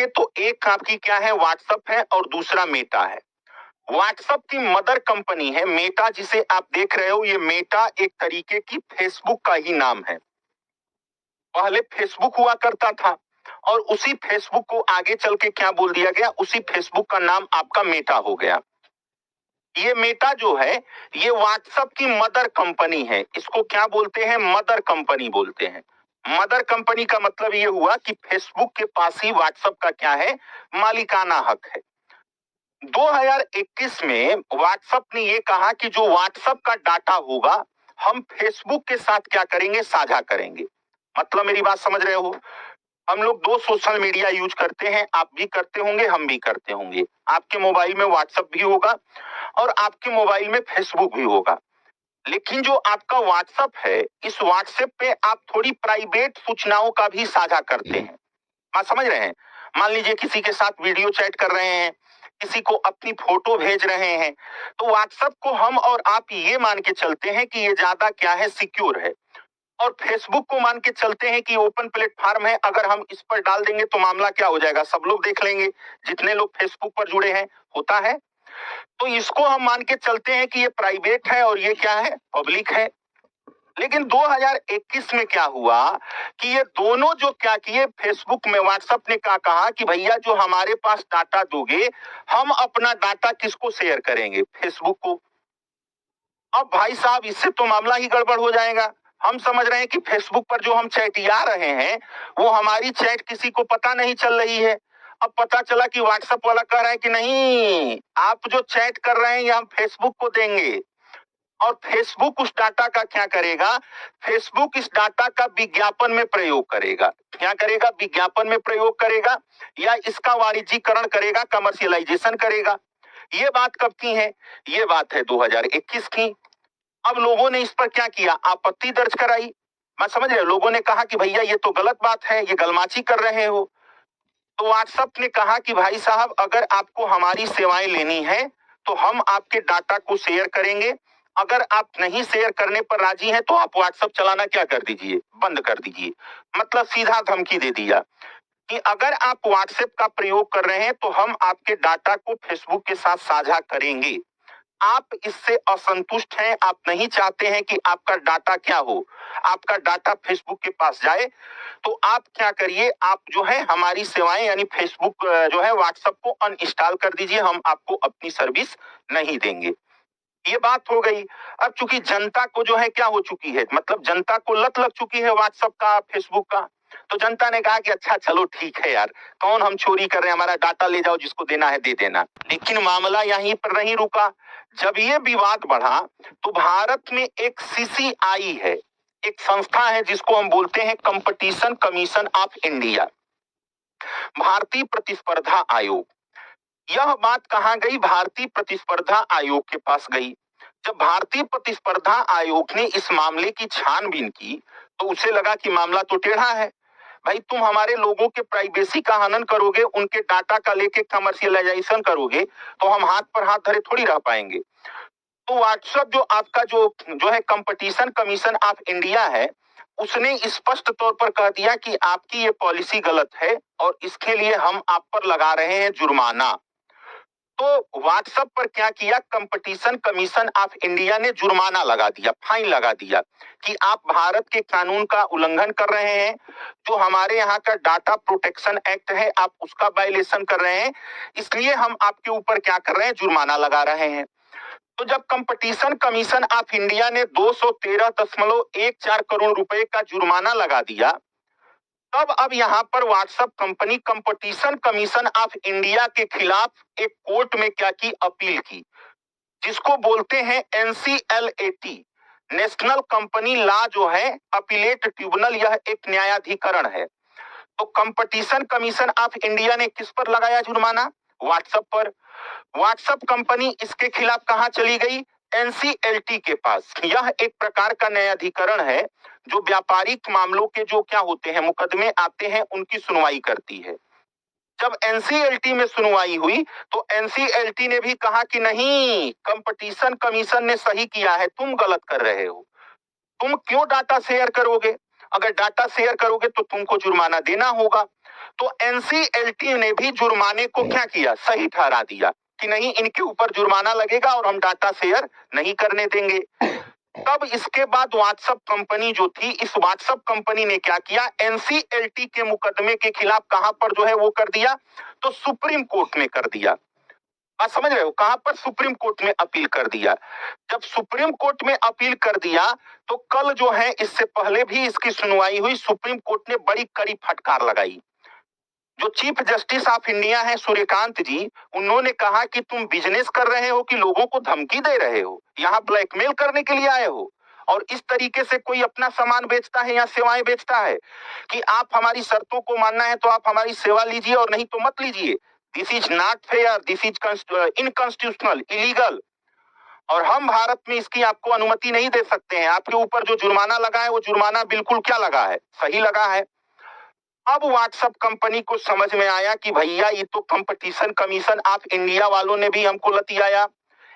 देखोगे तो एक आपकी क्या है, व्हाट्सएप है और दूसरा मेटा है। व्हाट्सएप की मदर कंपनी है मेटा, जिसे आप देख रहे हो। ये मेटा एक तरीके की फेसबुक का ही नाम है। पहले फेसबुक हुआ करता था और उसी फेसबुक को आगे चल के क्या बोल दिया गया, उसी फेसबुक का नाम आपका मेटा हो गया। ये मेटा जो है ये व्हाट्सएप की मदर कंपनी है। इसको क्या बोलते हैं, मदर कंपनी बोलते हैं। मदर कंपनी का मतलब ये हुआ कि फेसबुक के पास ही व्हाट्सएप का क्या है, मालिकाना हक है। 2021 में व्हाट्सएप ने ये कहा कि जो व्हाट्सएप का डाटा होगा हम फेसबुक के साथ क्या करेंगे, साझा करेंगे। मतलब मेरी बात समझ रहे हो। हम लोग दो सोशल मीडिया यूज करते हैं, आप भी करते होंगे, हम भी करते होंगे। आपके मोबाइल में व्हाट्सएप भी होगा और आपके मोबाइल में फेसबुक भी होगा। लेकिन जो आपका व्हाट्सएप है, इस व्हाट्सएप पे आप थोड़ी प्राइवेट सूचनाओं का भी साझा करते हैं। बात समझ रहे हैं। मान लीजिए किसी के साथ वीडियो चैट कर रहे हैं, किसी को अपनी फोटो भेज रहे हैं, तो व्हाट्सएप को हम और आप ये मान के चलते हैं कि ये ज्यादा क्या है, सिक्योर है। और फेसबुक को मान के चलते हैं कि ओपन प्लेटफॉर्म है, अगर हम इस पर डाल देंगे तो मामला क्या हो जाएगा, सब लोग देख लेंगे, जितने लोग फेसबुक पर जुड़े हैं। होता है। तो इसको हम मान के चलते हैं कि ये प्राइवेट है और ये क्या है, पब्लिक है। लेकिन 2021 में क्या हुआ कि ये दोनों जो क्या किए, फेसबुक में व्हाट्सएप ने क्या कहा कि भैया जो हमारे पास डाटा दोगे, हम अपना डाटा किसको शेयर करेंगे, फेसबुक को। अब भाई साहब इससे तो मामला ही गड़बड़ हो जाएगा। हम समझ रहे हैं कि फेसबुक पर जो हम चैटिया रहे हैं वो हमारी चैट किसी को पता नहीं चल रही है। अब पता चला कि व्हाट्सएप वाला कह रहा है कि नहीं, आप जो चैट कर रहे हैं ये हम फेसबुक को देंगे। और फेसबुक उस डाटा का क्या करेगा, फेसबुक इस डाटा का विज्ञापन में प्रयोग करेगा। क्या करेगा, विज्ञापन में प्रयोग करेगा या इसका वाणिज्यीकरण करेगा, कमर्शियलाइजेशन करेगा। ये बात कब की है, ये बात है 2021 की। अब लोगों ने इस पर क्या किया, आपत्ति दर्ज कराई। मैं समझ रहे, लोगों ने कहा कि भैया ये तो गलत बात है, ये गलमाची कर रहे हो। तो व्हाट्सएप ने कहा कि भाई साहब अगर आपको हमारी सेवाएं लेनी है तो हम आपके डाटा को शेयर करेंगे। अगर आप नहीं शेयर करने पर राजी हैं तो आप व्हाट्सएप चलाना क्या कर दीजिए, बंद कर दीजिए। मतलब सीधा धमकी दे दिया कि अगर आप व्हाट्सएप का प्रयोग कर रहे हैं तो हम आपके डाटा को फेसबुक के साथ साझा करेंगे। आप इससे असंतुष्ट हैं, आप नहीं चाहते हैं कि आपका डाटा क्या हो, आपका डाटा फेसबुक के पास जाए, तो आप क्या करिए, आप जो है हमारी सेवाएं यानी फेसबुक जो है व्हाट्सएप को अनइंस्टॉल कर दीजिए, हम आपको अपनी सर्विस नहीं देंगे। ये बात हो गई। अब चूंकि जनता को जो है क्या हो चुकी है, मतलब जनता को लत लग चुकी है व्हाट्सएप का, फेसबुक का, तो जनता ने कहा कि अच्छा चलो ठीक है यार, कौन हम चोरी कर रहे हैं, हमारा डाटा ले जाओ, जिसको देना है दे देना। लेकिन मामला यहीं पर नहीं रुका। जब ये विवाद बढ़ा तो भारत में एक सीसीआई है, एक संस्था है जिसको हम बोलते हैं कंपटीशन कमीशन ऑफ इंडिया, भारतीय प्रतिस्पर्धा आयोग। यह बात कहां गई, भारतीय प्रतिस्पर्धा आयोग के पास गई। जब भारतीय प्रतिस्पर्धा आयोग ने इस मामले की छानबीन की तो उसे लगा कि मामला तो टेढ़ा है। भाई तुम हमारे लोगों के प्राइवेसी का हनन करोगे, उनके डाटा का लेके कमर्शियलाइजेशन करोगे, तो हम हाथ पर हाथ धरे थोड़ी रह पाएंगे। तो व्हाट्सएप जो आपका जो है कंपटीशन कमीशन ऑफ इंडिया है, उसने स्पष्ट तौर पर कह दिया कि आपकी ये पॉलिसी गलत है और इसके लिए हम आप पर लगा रहे हैं जुर्माना। तो व्हाट्सएप पर क्या किया, कंपटीशन कमीशन ऑफ इंडिया ने जुर्माना लगा दिया, फाइन लगा दिया कि आप भारत के कानून का उल्लंघन कर रहे हैं, जो हमारे यहाँ का डाटा प्रोटेक्शन एक्ट है आप उसका वायलेशन कर रहे हैं, इसलिए हम आपके ऊपर क्या कर रहे हैं, जुर्माना लगा रहे हैं। तो जब कंपटीशन कमीशन ऑफ इंडिया ने 213.14 करोड़ रुपए का जुर्माना लगा दिया, तब अब यहां पर WhatsApp company competition commission of India के खिलाफ एक कोर्ट में क्या की, अपील की, जिसको बोलते हैं एनसीएलएटी, नेशनल कंपनी लॉ जो है अपीलेट ट्रिब्यूनल, यह एक न्यायाधिकरण है। तो कंपटीशन कमीशन ऑफ इंडिया ने किस पर लगाया जुर्माना, व्हाट्सएप पर। व्हाट्सएप कंपनी इसके खिलाफ कहां चली गई, एनसीएलटी के पास। यह एक प्रकार का न्यायाधिकरण है जो व्यापारिक मामलों के जो क्या होते हैं, मुकदमे आते हैं, उनकी सुनवाई करती है। जब एनसीएलटी में सुनवाई हुई तो एनसीएलटी ने भी कहा कि नहीं, कंपटीशन कमीशन ने सही किया है, तुम गलत कर रहे हो। तुम क्यों डाटा शेयर करोगे, अगर डाटा शेयर करोगे तो तुमको जुर्माना देना होगा। तो एनसीएलटी ने भी जुर्माने को क्या किया, सही ठहरा दिया कि नहीं, इनके ऊपर जुर्माना लगेगा और हम डाटा शेयर नहीं करने देंगे। तब इसके बाद व्हाट्सएप कंपनी जो थी, इस व्हाट्सएप कंपनी ने क्या किया, एनसीएलटी के मुकदमे के खिलाफ कहां पर जो है वो कर दिया, तो सुप्रीम कोर्ट में कर दिया। आप समझ रहे हो, कहां पर, सुप्रीम कोर्ट में अपील कर दिया। जब सुप्रीम कोर्ट में अपील कर दिया तो कल जो है, इससे पहले भी इसकी सुनवाई हुई, सुप्रीम कोर्ट ने बड़ी कड़ी फटकार लगाई। जो चीफ जस्टिस ऑफ इंडिया है सूर्यकांत जी, उन्होंने कहा कि तुम बिजनेस कर रहे हो कि लोगों को धमकी दे रहे हो, यहां ब्लैकमेल करने के लिए आए हो, और इस तरीके से कोई अपना सामान बेचता है या सेवाएं बेचता है कि आप हमारी शर्तों को मानना है तो आप हमारी सेवा लीजिए और नहीं तो मत लीजिए। This is not fair, this is unconstitutional, illegal, और हम भारत में इसकी आपको अनुमति नहीं दे सकते हैं। आपके ऊपर जो जुर्माना लगा है वो जुर्माना बिल्कुल क्या लगा है, सही लगा है। अब व्हाट्सएप कंपनी को समझ में आया कि भैया ये तो कंपटीशन कमीशन ऑफ इंडिया वालों ने भी हमको लतियाया,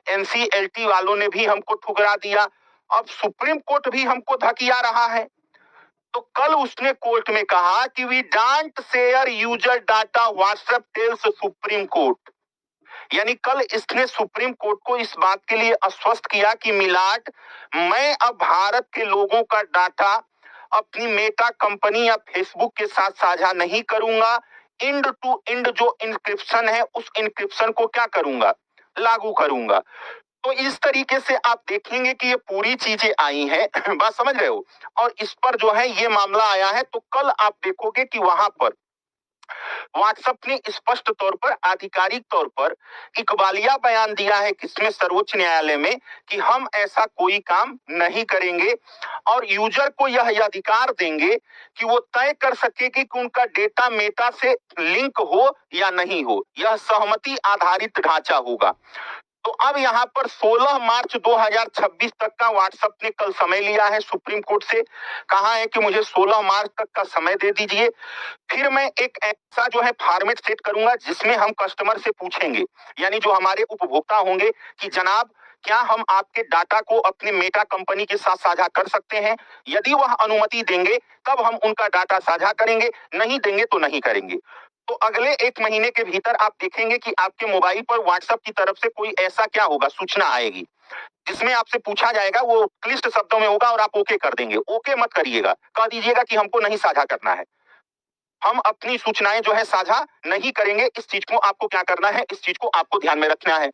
एनसीएलटी वालों ने भी हमको ठुकरा दिया, अब सुप्रीम कोर्ट भी हमको धकिया रहा है। तो कल उसने कोर्ट में कहा कि we don't share user data, WhatsApp tells Supreme Court. यानी कल इसने सुप्रीम कोर्ट को इस बात के लिए आश्वस्त किया कि मिलाट, मैं अब भारत के लोगों का डाटा अपनी मेटा कंपनी या फेसबुक के साथ साझा नहीं करूंगा। इंड टू इंड जो इंक्रिप्शन है, उस इंक्रिप्शन को क्या करूंगा, लागू करूंगा। तो इस तरीके से आप देखेंगे कि ये पूरी चीजें आई हैं बात समझ रहे हो, और इस पर जो है ये मामला आया है। तो कल आप देखोगे कि वहां पर व्हाट्सएप ने स्पष्ट तौर पर, आधिकारिक तौर पर इकबालिया बयान दिया है किसमें, सर्वोच्च न्यायालय में, कि हम ऐसा कोई काम नहीं करेंगे और यूजर को यह अधिकार देंगे कि वो तय कर सके कि उनका डेटा मेटा से लिंक हो या नहीं हो। यह सहमति आधारित ढांचा होगा। तो अब यहाँ पर 16 मार्च 2026 तक का व्हाट्सएप ने कल समय लिया है सुप्रीम कोर्ट से, कहा है कि मुझे 16 मार्च तक का समय दे दीजिए, फिर मैं एक ऐसा जो है फॉर्मेट सेट करूंगा जिसमें हम कस्टमर से पूछेंगे, यानी जो हमारे उपभोक्ता होंगे, कि जनाब क्या हम आपके डाटा को अपनी मेटा कंपनी के साथ साझा कर सकते हैं। यदि वह अनुमति देंगे तब हम उनका डाटा साझा करेंगे, नहीं देंगे तो नहीं करेंगे। तो अगले 1 महीने के भीतर आप देखेंगे कि आपके मोबाइल पर व्हाट्सएप की तरफ से कोई ऐसा क्या होगा, सूचना आएगी जिसमें आपसे पूछा जाएगा, वो क्लिष्ट शब्दों में होगा और आप ओके कर देंगे। ओके मत करिएगा, कह दीजिएगा कि हमको नहीं साझा करना है, हम अपनी सूचनाएं जो है साझा नहीं करेंगे। इस चीज को आपको क्या करना है, इस चीज को आपको ध्यान में रखना है।